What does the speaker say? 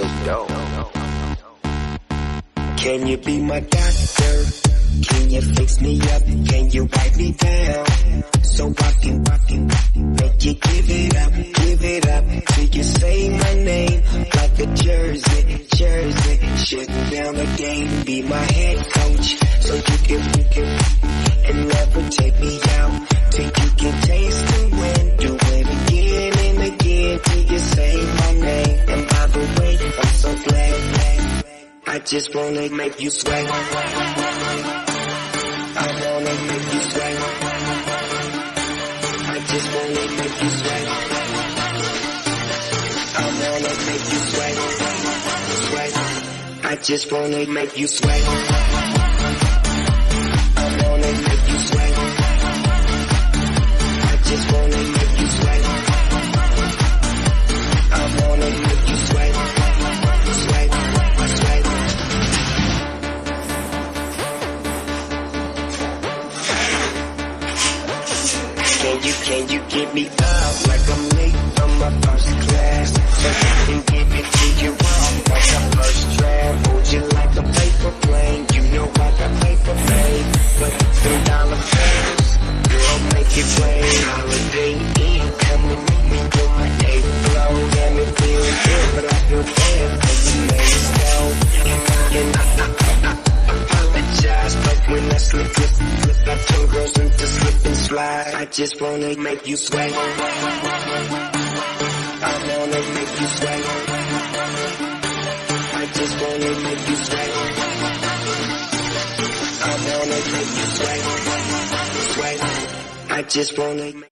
Snoop Dogg. Can you be my doctor? Can you fix me up? Can you wipe me down? So I can make you give it up till you say my name like a jersey. Shutting down the game, be my head coach, so you can and never take me out till you can taste the win. Do it again and again till you say my name. And by the way, I'm so glad. I just wanna make you sweat. I wanna make you sweat. I just wanna make you sweat. I wanna make you sweat. I just wanna make you sweat. I wanna make you sweat. I just wanna make you sweat. I wanna make you sweat. Sweat. Can you get me up like I'm late from my first class? So you can give it to you up like a first draft. Hold you like a paper plane. You know I got paper made, but $3 bills, girl, make it rain. Holiday Inn, come and meet me on my eighth floor. Damn, it feels good, but I feel bad for the ladies go. And I apologize, but when I slip, I turn girls into slip and slide. I just wanna make you sweat. I wanna make you sweat. I just wanna make you sweat. I wanna make you sweat. I just wanna